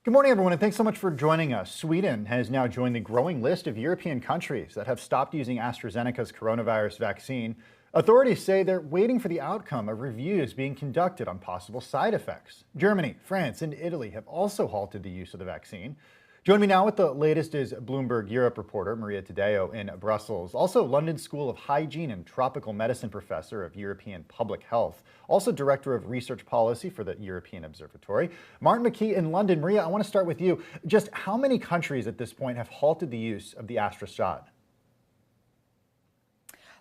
Good morning, everyone, and thanks so much for joining us. Sweden has now joined the growing list of European countries that have stopped using AstraZeneca's coronavirus vaccine. Authorities say they're waiting for the outcome of reviews being conducted on possible side effects. Germany, France, and Italy have also halted the use of the vaccine. Joining me now with the latest is Bloomberg Europe reporter Maria Tadeo in Brussels. Also, London School of Hygiene and Tropical Medicine professor of European Public Health. Also, director of research policy for the European Observatory. Martin McKee in London. Maria, I want to start with you. Just how many countries at this point have halted the use of the Astra shot?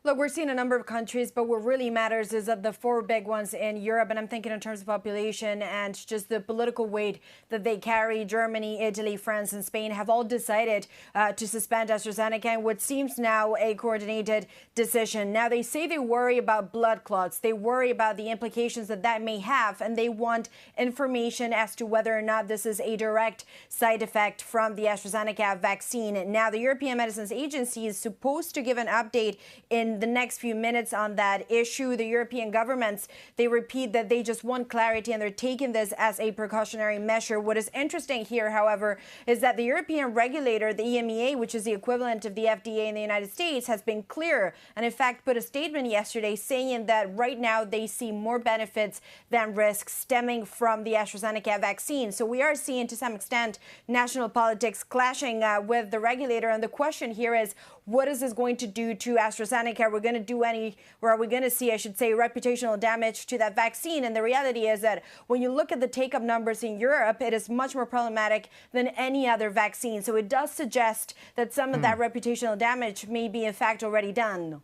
Look, we're seeing a number of countries, but what really matters is that the four big ones in Europe, and I'm thinking in terms of population and just the political weight that they carry, Germany, Italy, France, and Spain have all decided to suspend AstraZeneca in what seems now a coordinated decision. Now, they say they worry about blood clots. They worry about the implications that that may have, and they want information as to whether or not this is a direct side effect from the AstraZeneca vaccine. Now, the European Medicines Agency is supposed to give an update in the next few minutes on that issue. The European governments, they repeat that they just want clarity and they're taking this as a precautionary measure. What is interesting here, however, is that the European regulator, the EMEA, which is the equivalent of the FDA in the United States, has been clear and in fact put a statement yesterday saying that right now they see more benefits than risks stemming from the AstraZeneca vaccine. So we are seeing to some extent national politics clashing with the regulator. And the question here is, what is this going to do to AstraZeneca? Are we going to do any, or are we going to see, I should say, reputational damage to that vaccine? And the reality is that when you look at the take-up numbers in Europe, it is much more problematic than any other vaccine. So it does suggest that some of that reputational damage may be, in fact, already done.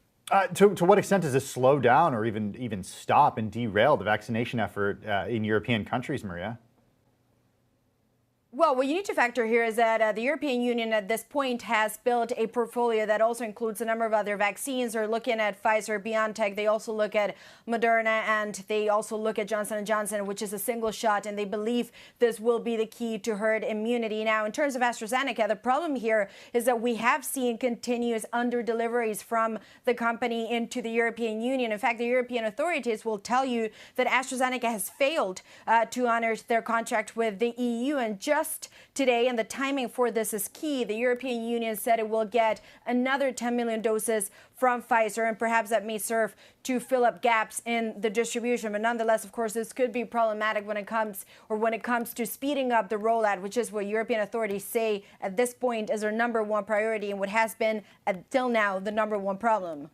To what extent does this slow down or even stop and derail the vaccination effort in European countries, Maria? Well, what you need to factor here is that the European Union at this point has built a portfolio that also includes a number of other vaccines. They're looking at Pfizer, BioNTech. They also look at Moderna, and they also look at Johnson & Johnson, which is a single shot, and they believe this will be the key to herd immunity. Now, in terms of AstraZeneca, the problem here is that we have seen continuous under-deliveries from the company into the European Union. In fact, the European authorities will tell you that AstraZeneca has failed to honor their contract with the EU, and just today, and the timing for this is key, the European Union said it will get another 10 million doses from Pfizer, and perhaps that may serve to fill up gaps in the distribution. But nonetheless, of course, this could be problematic when it comes to speeding up the rollout, which is what European authorities say at this point is their number one priority and what has been until now the number one problem.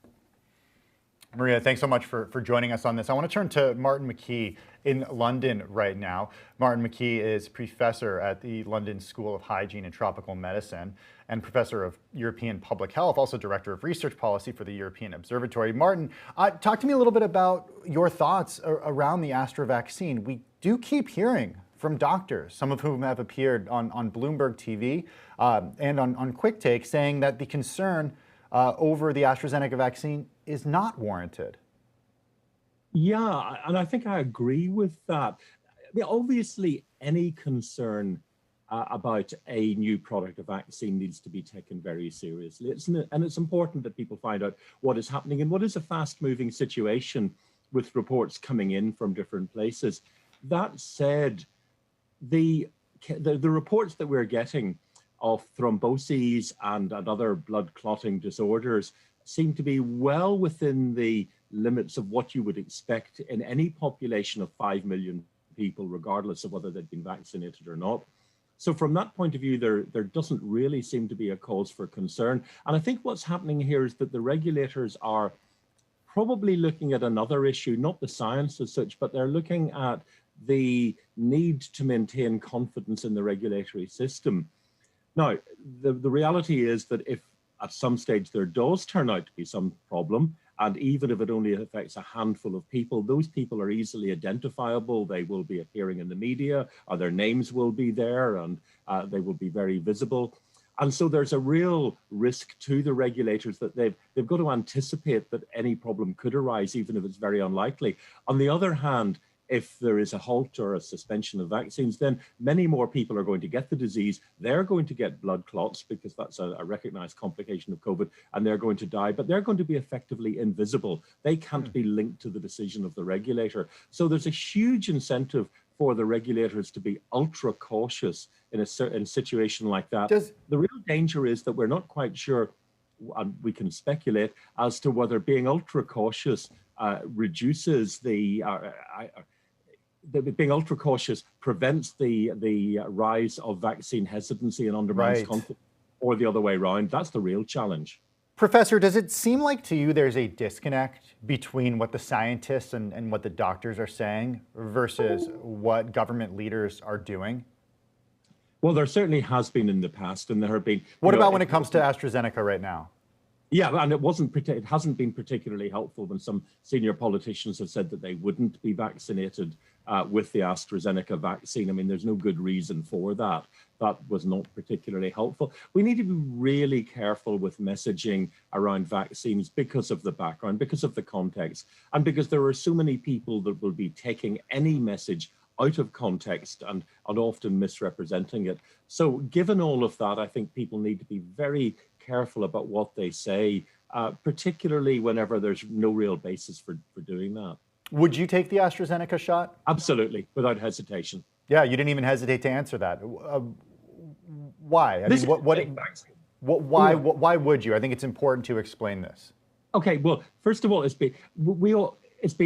Maria, thanks so much for joining us on this. I want to turn to Martin McKee in London right now. Martin McKee is professor at the London School of Hygiene and Tropical Medicine and professor of European Public Health, also director of research policy for the European Observatory. Martin, talk to me a little bit about your thoughts around the Astra vaccine. We do keep hearing from doctors, some of whom have appeared on Bloomberg TV and on Quick Take, saying that the concern over the AstraZeneca vaccine is not warranted. Yeah, and I think I agree with that. I mean, obviously, any concern about a new product, a vaccine, needs to be taken very seriously. And it's important that people find out what is happening and what is a fast-moving situation with reports coming in from different places. That said, the reports that we're getting of thromboses and other blood clotting disorders seem to be well within the limits of what you would expect in any population of 5 million people, regardless of whether they've been vaccinated or not. So from that point of view, there doesn't really seem to be a cause for concern. And I think what's happening here is that the regulators are probably looking at another issue, not the science as such, but they're looking at the need to maintain confidence in the regulatory system. Now, the reality is that if at some stage there does turn out to be some problem, and even if it only affects a handful of people, those people are easily identifiable. They will be appearing in the media, or their names will be there, and they will be very visible. And so there's a real risk to the regulators that they've got to anticipate that any problem could arise, even if it's very unlikely. On the other hand, if there is a halt or a suspension of vaccines, then many more people are going to get the disease. They're going to get blood clots because that's a recognized complication of COVID, and they're going to die, but they're going to be effectively invisible. They can't be linked to the decision of the regulator. So there's a huge incentive for the regulators to be ultra cautious in a certain situation like that. Does The real danger is that we're not quite sure, and we can speculate as to whether being ultra cautious reduces being ultra cautious prevents the rise of vaccine hesitancy and undermines right. confidence, or the other way around. That's the real challenge. Professor, does it seem like to you there's a disconnect between what the scientists and what the doctors are saying versus what government leaders are doing? Well, there certainly has been in the past, and there have been. What about when it comes to AstraZeneca right now? Yeah, and it hasn't been particularly helpful when some senior politicians have said that they wouldn't be vaccinated with the AstraZeneca vaccine. I mean, there's no good reason for that. That was not particularly helpful. We need to be really careful with messaging around vaccines because of the background, because of the context, and because there are so many people that will be taking any message out of context and often misrepresenting it. So given all of that, I think people need to be very careful about what they say, particularly whenever there's no real basis for doing that. Would you take the AstraZeneca shot? Absolutely, without hesitation. Yeah, you didn't even hesitate to answer that. Why? I mean, why would you? I think it's important to explain this. Okay, well, first of all, it's been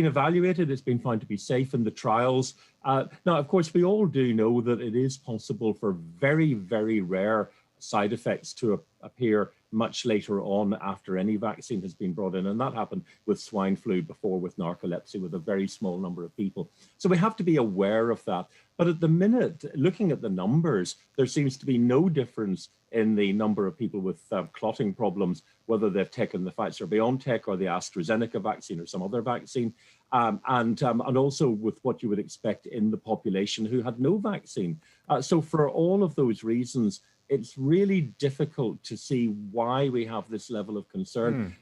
evaluated, it's been found to be safe in the trials. Now, of course, we all do know that it is possible for very, very rare side effects to appear much later on after any vaccine has been brought in. And that happened with swine flu before, with narcolepsy, with a very small number of people. So we have to be aware of that. But at the minute, looking at the numbers, there seems to be no difference in the number of people with clotting problems, whether they've taken the Pfizer-BioNTech or the AstraZeneca vaccine or some other vaccine, and also with what you would expect in the population who had no vaccine. So for all of those reasons, it's really difficult to see why we have this level of concern.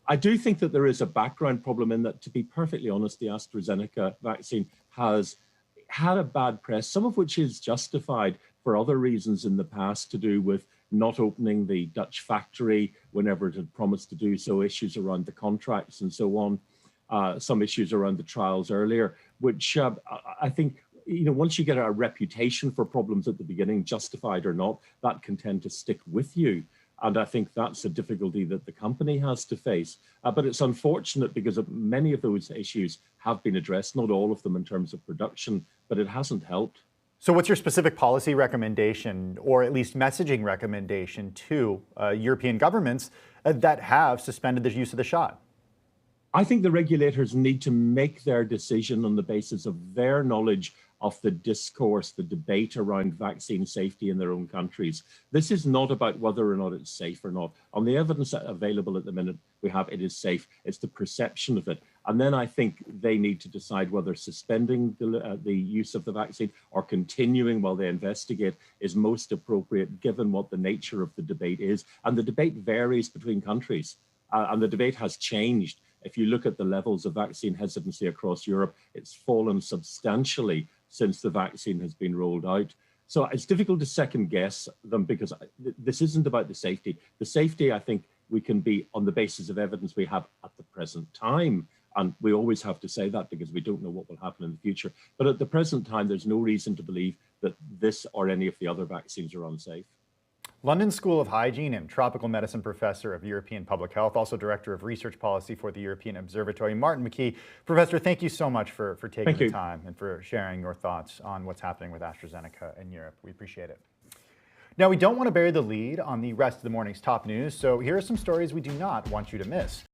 I do think that there is a background problem in that, to be perfectly honest, the AstraZeneca vaccine has had a bad press, some of which is justified for other reasons in the past, to do with not opening the Dutch factory whenever it had promised to do so, issues around the contracts and so on, some issues around the trials earlier, which I think, once you get a reputation for problems at the beginning, justified or not, that can tend to stick with you. And I think that's a difficulty that the company has to face. But it's unfortunate because many of those issues have been addressed, not all of them in terms of production, but it hasn't helped. So what's your specific policy recommendation, or at least messaging recommendation, to European governments that have suspended the use of the shot? I think the regulators need to make their decision on the basis of their knowledge of the discourse, the debate around vaccine safety in their own countries. This is not about whether or not it's safe or not. On the evidence available at the minute, we have it is safe. It's the perception of it. And then I think they need to decide whether suspending the use of the vaccine or continuing while they investigate is most appropriate, given what the nature of the debate is. And the debate varies between countries, and the debate has changed. If you look at the levels of vaccine hesitancy across Europe, it's fallen substantially since the vaccine has been rolled out. So it's difficult to second guess them, because this isn't about the safety. The safety, I think, we can be on the basis of evidence we have at the present time. And we always have to say that because we don't know what will happen in the future. But at the present time, there's no reason to believe that this or any of the other vaccines are unsafe. London School of Hygiene and Tropical Medicine Professor of European Public Health, also Director of Research Policy for the European Observatory, Martin McKee. Professor, thank you so much for taking the time and for sharing your thoughts on what's happening with AstraZeneca in Europe. We appreciate it. Now, we don't want to bury the lead on the rest of the morning's top news, so here are some stories we do not want you to miss.